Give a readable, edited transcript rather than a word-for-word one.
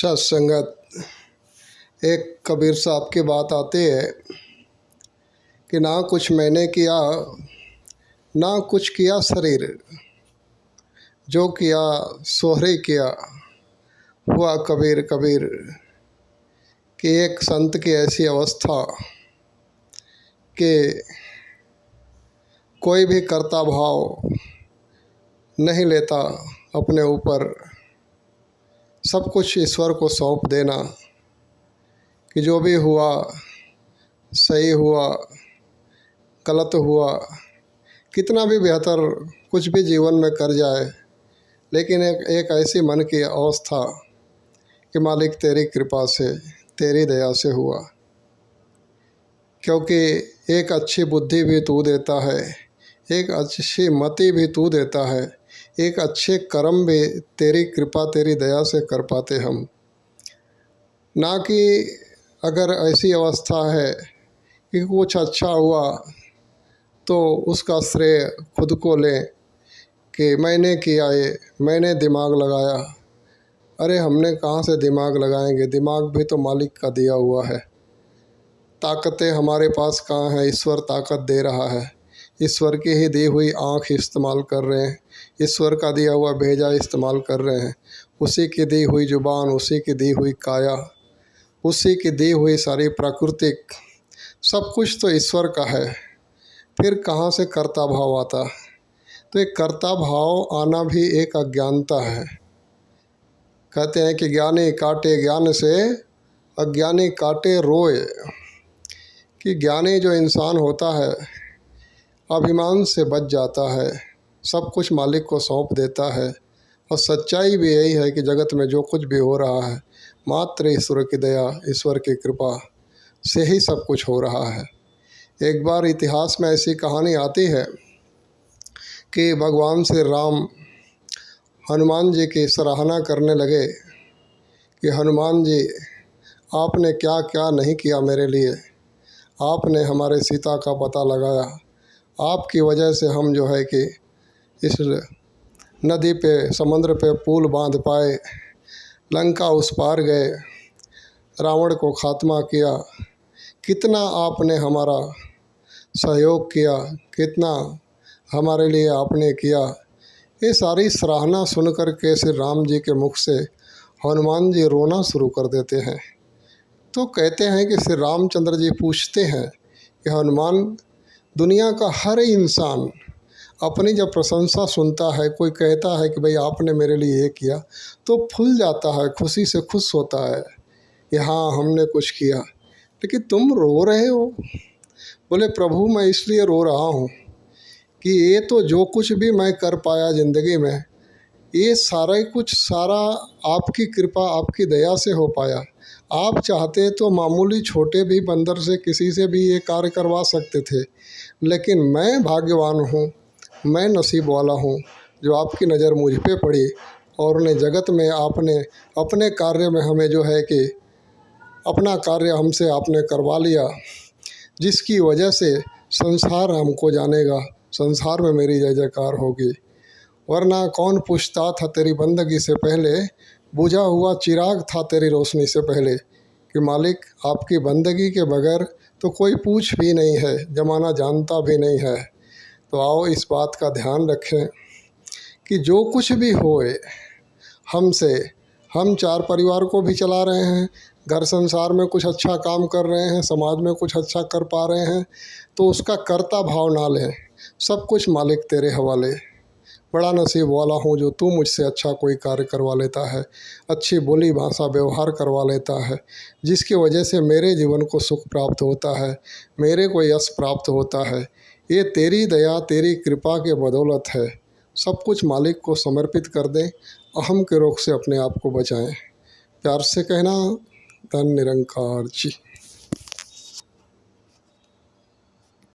सत्संगत। एक कबीर साहब की बात आती है कि ना कुछ मैंने किया ना कुछ किया शरीर, जो किया सोहरे किया हुआ कबीर कबीर। कि एक संत की ऐसी अवस्था कि कोई भी कर्ता भाव नहीं लेता अपने ऊपर, सब कुछ ईश्वर को सौंप देना कि जो भी हुआ सही हुआ गलत हुआ, कितना भी बेहतर कुछ भी जीवन में कर जाए, लेकिन एक ऐसी मन की अवस्था कि मालिक तेरी कृपा से तेरी दया से हुआ। क्योंकि एक अच्छी बुद्धि भी तू देता है, एक अच्छी मति भी तू देता है, एक अच्छे कर्म भी तेरी कृपा तेरी दया से कर पाते हम। ना कि अगर ऐसी अवस्था है कि कुछ अच्छा हुआ तो उसका श्रेय खुद को लें कि मैंने किया, ये मैंने दिमाग लगाया। अरे हमने कहाँ से दिमाग लगाएंगे, दिमाग भी तो मालिक का दिया हुआ है। ताकतें हमारे पास कहाँ है, ईश्वर ताकत दे रहा है। ईश्वर की ही दी हुई आँख इस्तेमाल कर रहे हैं, ईश्वर का दिया हुआ भेजा इस्तेमाल कर रहे हैं, उसी की दी हुई जुबान, उसी की दी हुई काया, उसी की दी हुई सारी प्राकृतिक सब कुछ तो ईश्वर का है। फिर कहाँ से कर्ता भाव आता? तो एक कर्ता भाव आना भी एक अज्ञानता है। कहते हैं कि ज्ञानी काटे ज्ञान से अज्ञानी काटे रोए। कि ज्ञानी जो इंसान होता है अभिमान से बच जाता है, सब कुछ मालिक को सौंप देता है। और सच्चाई भी यही है कि जगत में जो कुछ भी हो रहा है मात्र ईश्वर की दया, ईश्वर की कृपा से ही सब कुछ हो रहा है। एक बार इतिहास में ऐसी कहानी आती है कि भगवान श्री राम हनुमान जी की सराहना करने लगे कि हनुमान जी आपने क्या क्या नहीं किया मेरे लिए, आपने हमारे सीता का पता लगाया, आपकी वजह से हम जो है कि इस नदी पे समुद्र पे पुल बांध पाए, लंका उस पार गए, रावण को खात्मा किया, कितना आपने हमारा सहयोग किया, कितना हमारे लिए आपने किया। ये सारी सराहना सुनकर के श्री राम जी के मुख से हनुमान जी रोना शुरू कर देते हैं। तो कहते हैं कि श्री रामचंद्र जी पूछते हैं कि हनुमान, दुनिया का हर इंसान अपनी जब प्रशंसा सुनता है, कोई कहता है कि भाई आपने मेरे लिए ये किया, तो फूल जाता है, खुशी से खुश होता है कि हाँ हमने कुछ किया। लेकिन तुम रो रहे हो। बोले प्रभु मैं इसलिए रो रहा हूँ कि ये तो जो कुछ भी मैं कर पाया ज़िंदगी में, ये सारा आपकी कृपा आपकी दया से हो पाया। आप चाहते तो मामूली छोटे भी बंदर से किसी से भी ये कार्य करवा सकते थे, लेकिन मैं भाग्यवान हूँ, मैं नसीब वाला हूँ जो आपकी नज़र मुझ पे पड़ी और उन्हें जगत में आपने अपने कार्य में हमें जो है कि अपना कार्य हमसे आपने करवा लिया, जिसकी वजह से संसार हमको जानेगा, संसार में मेरी जय जयकार होगी। वरना कौन पूछता था तेरी बंदगी से पहले, बुझा हुआ चिराग था तेरी रोशनी से पहले। कि मालिक आपकी बंदगी के बगैर तो कोई पूछ भी नहीं है, ज़माना जानता भी नहीं है। तो आओ इस बात का ध्यान रखें कि जो कुछ भी होए हमसे, हम चार परिवार को भी चला रहे हैं, घर संसार में कुछ अच्छा काम कर रहे हैं, समाज में कुछ अच्छा कर पा रहे हैं, तो उसका कर्ता भाव ना लें। सब कुछ मालिक तेरे हवाले। बड़ा नसीब वाला हूँ जो तू मुझसे अच्छा कोई कार्य करवा लेता है, अच्छी बोली भाषा व्यवहार करवा लेता है, जिसकी वजह से मेरे जीवन को सुख प्राप्त होता है, मेरे को यश प्राप्त होता है। ये तेरी दया तेरी कृपा के बदौलत है। सब कुछ मालिक को समर्पित कर दें, अहम के रोग से अपने आप को बचाएं। प्यार से कहना, धन निरंकार जी।